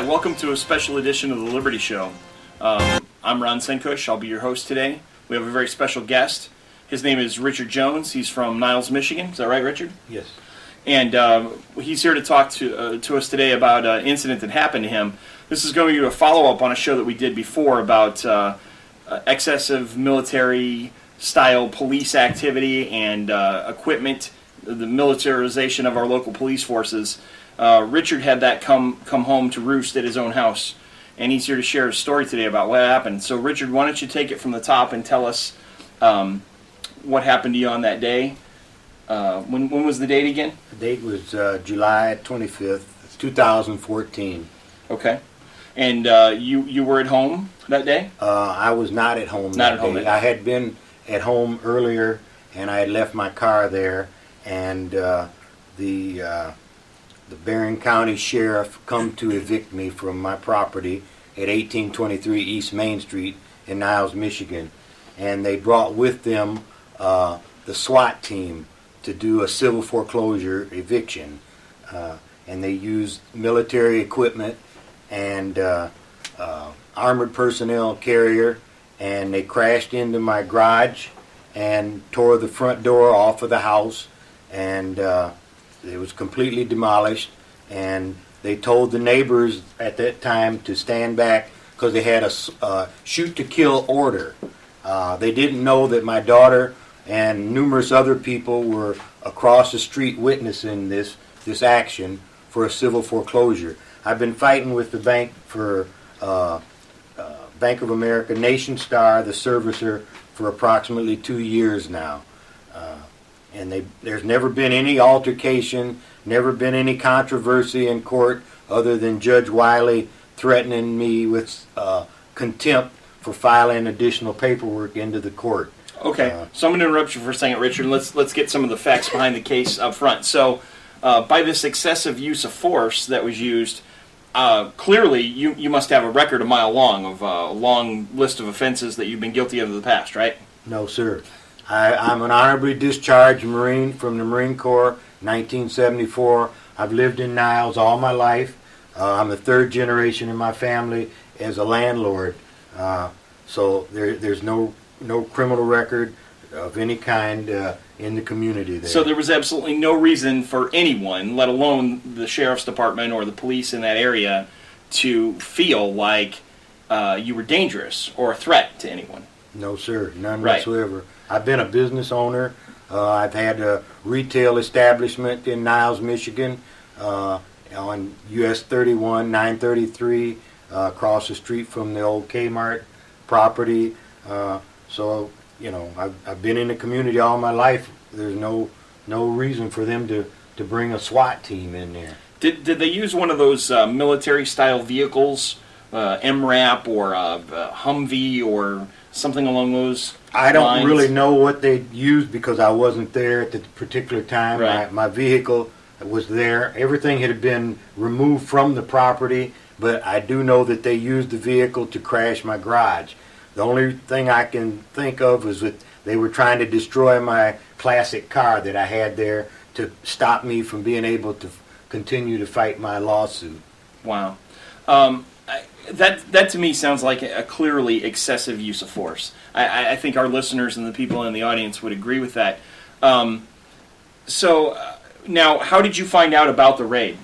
welcome to a special edition of the Liberty Show. I'm Ron Senkush. I'll be your host today. We have a very special guest. His name is Richard Jones. He's from Niles, Michigan. Is that right, Richard? Yes. And he's here to talk to us today about an incident that happened to him. This is going to be a follow-up on a show that we did before about excessive military-style police activity and equipment, the militarization of our local police forces. Richard had that come home to roost at his own house, and he's here to share his story today about what happened. So, Richard, why don't you take it from the top and tell us what happened to you on that day? When was the date again? The date was July 25th, 2014. Okay. And you were at home that day? I was not at home Not that at home day. that day. I had been at home earlier, and I had left my car there, and the Barron County Sheriff come to evict me from my property at 1823 East Main Street in Niles, Michigan. And they brought with them the SWAT team to do a civil foreclosure eviction. And they used military equipment and armored personnel carrier, and they crashed into my garage and tore the front door off of the house, and it was completely demolished. And they told the neighbors at that time to stand back because they had a shoot-to-kill order. They didn't know that my daughter and numerous other people were across the street witnessing this action for a civil foreclosure. I've been fighting with the bank for Bank of America Nation Star, the servicer, for approximately 2 years now. And there's never been any altercation, never been any controversy in court other than Judge Wiley threatening me with contempt for filing additional paperwork into the court. Okay, so I'm going to interrupt you for a second, Richard. Let's get some of the facts behind the case up front. So, by this excessive use of force that was used, clearly you must have a record a mile long of a long list of offenses that you've been guilty of in the past, right? No, sir. I'm an honorably discharged Marine from the Marine Corps, 1974. I've lived in Niles all my life. I'm the third generation in my family as a landlord. So there's no criminal record of any kind in the community there. So there was absolutely no reason for anyone, let alone the sheriff's department or the police in that area, to feel like you were dangerous or a threat to anyone. No, sir, none Right. whatsoever. I've been a business owner. I've had a retail establishment in Niles, Michigan, on US 31, 933, across the street from the old Kmart property. So, you know, I've been in the community all my life. There's no reason for them to bring a SWAT team in there. Did they use one of those military-style vehicles, MRAP or Humvee or something along those I don't lines? really know what they used because I wasn't there at the particular time. Right. My vehicle was there. Everything had been removed from the property, but I do know that they used the vehicle to crash my garage. The only thing I can think of was that they were trying to destroy my classic car that I had there to stop me from being able to continue to fight my lawsuit. Wow. That to me sounds like a clearly excessive use of force. I think our listeners and the people in the audience would agree with that. So now, how did you find out about the raid?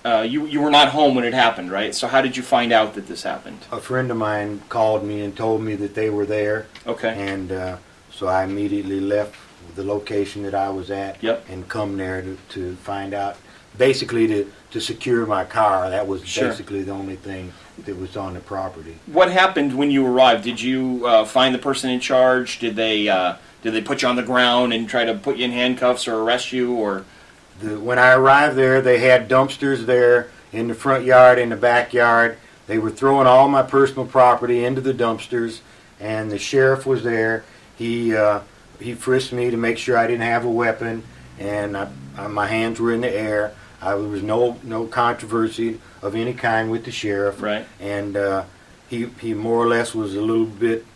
You were not home when it happened, right? So how did you find out that this happened? A friend of mine called me and told me that they were there. Okay. And so I immediately left the location that I was at. Yep. And come there to find out, basically to secure my car. That was Sure. basically the only thing that was on the property. What happened when you arrived? Did you find the person in charge? Did they put you on the ground and try to put you in handcuffs or arrest you? Or When I arrived there, they had dumpsters there in the front yard, in the backyard. They were throwing all my personal property into the dumpsters, and the sheriff was there. He frisked me to make sure I didn't have a weapon, and my hands were in the air. There was no controversy of any kind with the sheriff. Right. And he more or less was a little bit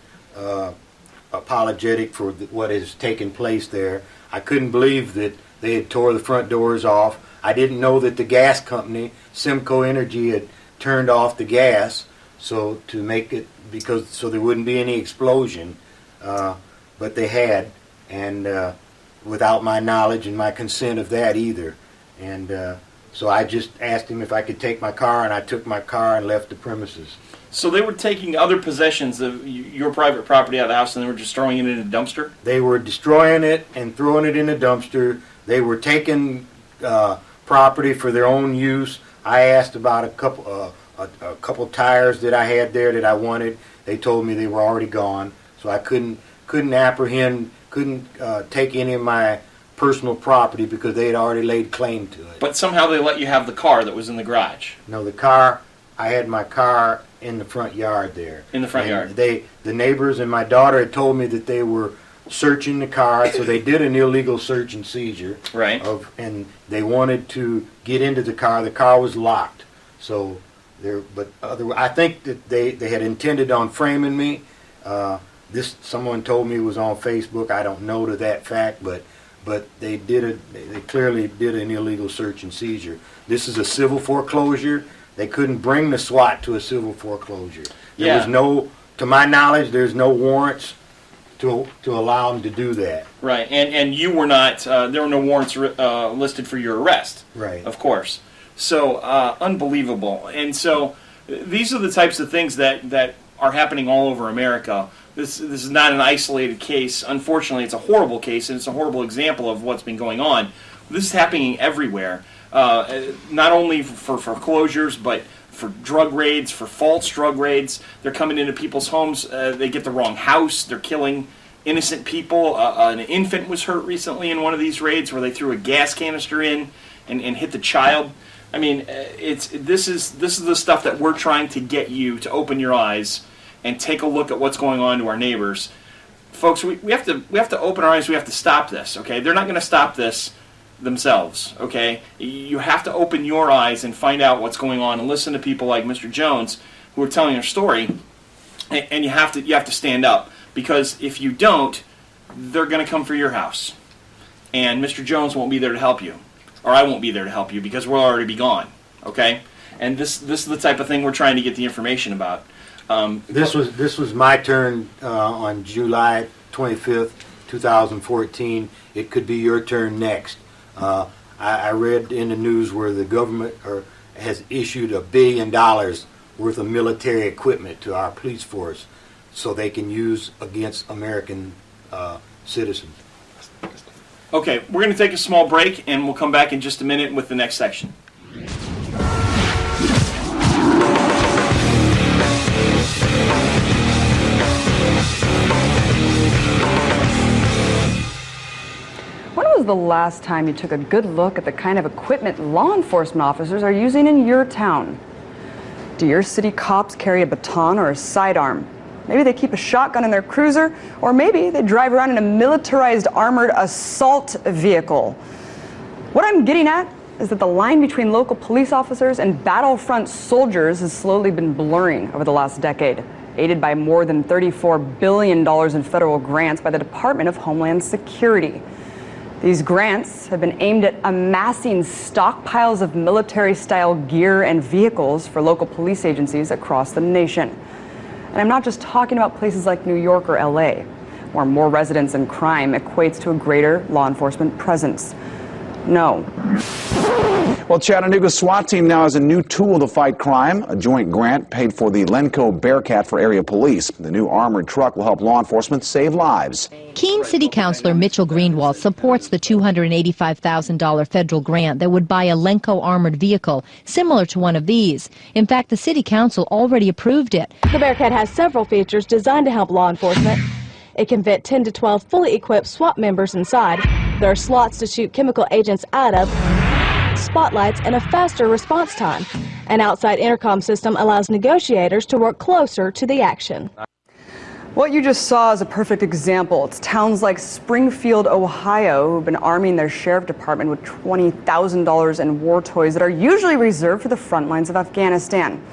apologetic for what has taken place there. I couldn't believe that they had tore the front doors off. I didn't know that the gas company, Simco Energy, had turned off the gas so to make it so there wouldn't be any explosion, but they had, and without my knowledge and my consent of that either. And so I just asked him if I could take my car, and I took my car and left the premises. So they were taking other possessions of your private property out of the house, and they were just throwing it in a dumpster? They were destroying it and throwing it in a dumpster. They were taking property for their own use. I asked about a couple tires that I had there that I wanted. They told me they were already gone, so I couldn't take any of my personal property because they had already laid claim to it. But somehow they let you have the car that was in the garage. No, the car, I had my car in the front yard there. In the front yard. The neighbors and my daughter had told me that they were searching the car, so they did an illegal search and seizure. Right. And they wanted to get into the car. The car was locked. So I think that they had intended on framing me. Someone told me it was on Facebook. I don't know to that fact, but they clearly did an illegal search and seizure. This is a civil foreclosure. They couldn't bring the SWAT to a civil foreclosure. There was no, to my knowledge, there's no warrants to allow them to do that. Right, and you were not, there were no warrants listed for your arrest. Right. Of course. So, unbelievable. And so, these are the types of things that are happening all over America. This is not an isolated case. Unfortunately, it's a horrible case, and it's a horrible example of what's been going on. This is happening everywhere. Not only for foreclosures, but for drug raids, for false drug raids. They're coming into people's homes. They get the wrong house. They're killing innocent people. An infant was hurt recently in one of these raids where they threw a gas canister in and hit the child. I mean, this is the stuff that we're trying to get you to open your eyes and take a look at what's going on to our neighbors. Folks, we have to open our eyes. We have to stop this, okay? They're not going to stop this themselves, okay? You have to open your eyes and find out what's going on and listen to people like Mr. Jones who are telling their story, and you have to stand up, because if you don't, they're going to come for your house. And Mr. Jones won't be there to help you, or I won't be there to help you, because we'll already be gone, okay? And this is the type of thing we're trying to get the information about. This was my turn on July 25th, 2014. It could be your turn next. I read in the news where the government has issued $1 billion worth of military equipment to our police force so they can use against American citizens. Okay, we're going to take a small break, and we'll come back in just a minute with the next section. When was the last time you took a good look at the kind of equipment law enforcement officers are using in your town? Do your city cops carry a baton or a sidearm? Maybe they keep a shotgun in their cruiser, or maybe they drive around in a militarized armored assault vehicle. What I'm getting at is that the line between local police officers and battlefront soldiers has slowly been blurring over the last decade, aided by more than $34 billion in federal grants by the Department of Homeland Security. These grants have been aimed at amassing stockpiles of military-style gear and vehicles for local police agencies across the nation. And I'm not just talking about places like New York or LA, where more residents and crime equates to a greater law enforcement presence. No. Well, Chattanooga's SWAT team now has a new tool to fight crime, a joint grant paid for the Lenco Bearcat for area police. The new armored truck will help law enforcement save lives. Keene City Councilor Mitchell Greenwald supports the $285,000 federal grant that would buy a Lenco armored vehicle similar to one of these. In fact, the City Council already approved it. The Bearcat has several features designed to help law enforcement. It can fit 10 to 12 fully equipped SWAT members inside. There are slots to shoot chemical agents out of, spotlights, and a faster response time. An outside intercom system allows negotiators to work closer to the action. What you just saw is a perfect example. It's towns like Springfield, Ohio, who've been arming their sheriff department with $20,000 in war toys that are usually reserved for the front lines of Afghanistan.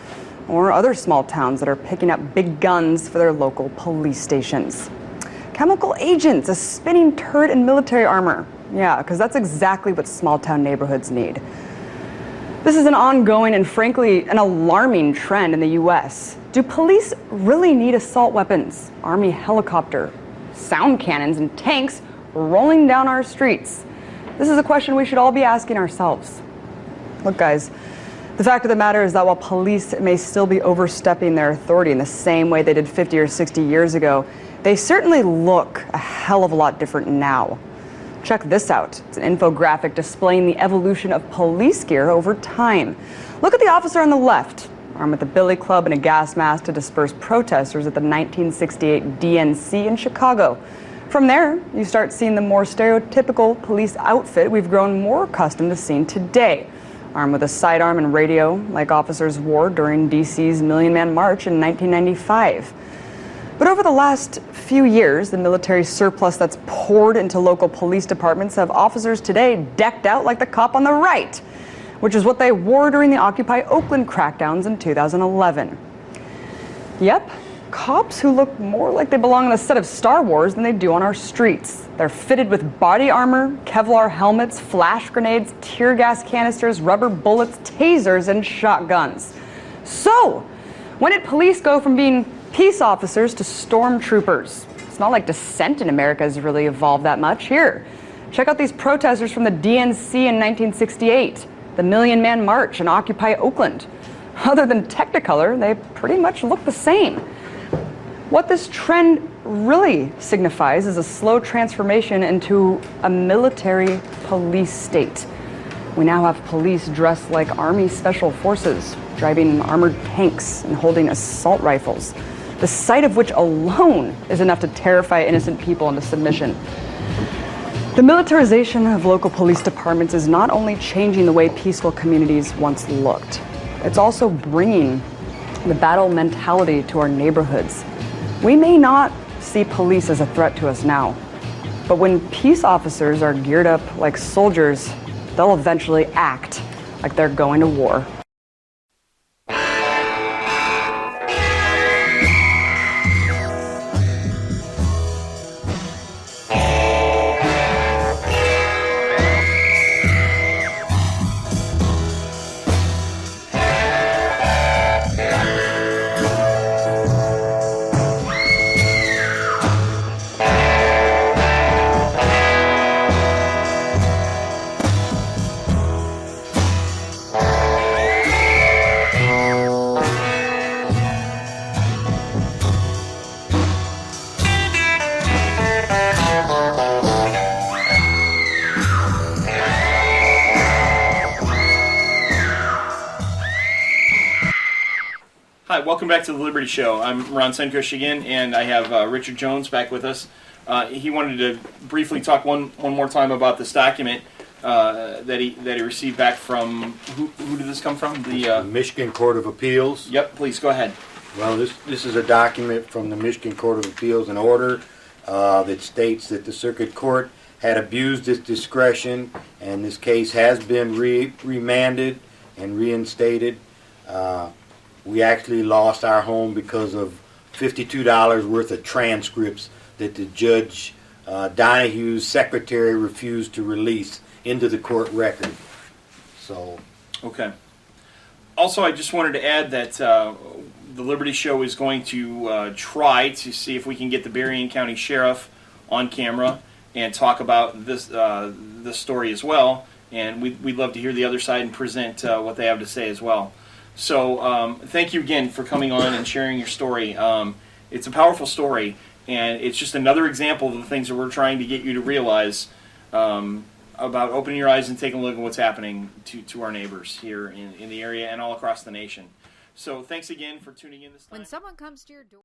Or other small towns that are picking up big guns for their local police stations. Chemical agents, a spinning turret, and military armor. Yeah, because that's exactly what small town neighborhoods need. This is an ongoing and frankly an alarming trend in the U.S. Do police really need assault weapons, Army helicopter, sound cannons, and tanks rolling down our streets? This is a question we should all be asking ourselves. Look, guys, the fact of the matter is that while police may still be overstepping their authority in the same way they did 50 or 60 years ago, they certainly look a hell of a lot different now. Check this out. It's an infographic displaying the evolution of police gear over time. Look at the officer on the left, armed with a billy club and a gas mask to disperse protesters at the 1968 DNC in Chicago. From there, you start seeing the more stereotypical police outfit we've grown more accustomed to seeing today, armed with a sidearm and radio like officers wore during DC's Million Man March in 1995. But over the last few years, the military surplus that's poured into local police departments have officers today decked out like the cop on the right, which is what they wore during the Occupy Oakland crackdowns in 2011. Yep, cops who look more like they belong on a set of Star Wars than they do on our streets. They're fitted with body armor, Kevlar helmets, flash grenades, tear gas canisters, rubber bullets, tasers, and shotguns. So, when did police go from being peace officers to stormtroopers? It's not like dissent in America has really evolved that much. Here, check out these protesters from the DNC in 1968, the Million Man March and Occupy Oakland. Other than Technicolor, they pretty much look the same. What this trend really signifies is a slow transformation into a military police state. We now have police dressed like Army Special Forces, driving armored tanks and holding assault rifles, the sight of which alone is enough to terrify innocent people into submission. The militarization of local police departments is not only changing the way peaceful communities once looked, it's also bringing the battle mentality to our neighborhoods. We may not see police as a threat to us now, but when peace officers are geared up like soldiers, they'll eventually act like they're going to war. Hi, welcome back to the Liberty Show. I'm Ron Senkush again, and I have Richard Jones back with us. He wanted to briefly talk one more time about this document that he received back from who did this come from? The Michigan Court of Appeals. Yep, please go ahead. Well, this is a document from the Michigan Court of Appeals, an order that states that the Circuit Court had abused its discretion, and this case has been remanded and reinstated. We actually lost our home because of $52 worth of transcripts that the Judge Donahue's secretary refused to release into the court record. So, okay. Also, I just wanted to add that the Liberty Show is going to try to see if we can get the Berrien County Sheriff on camera and talk about this story as well. And we'd love to hear the other side and present what they have to say as well. So thank you again for coming on and sharing your story. It's a powerful story, and it's just another example of the things that we're trying to get you to realize about opening your eyes and taking a look at what's happening to our neighbors here in the area and all across the nation. So thanks again for tuning in this time. When someone comes to your door...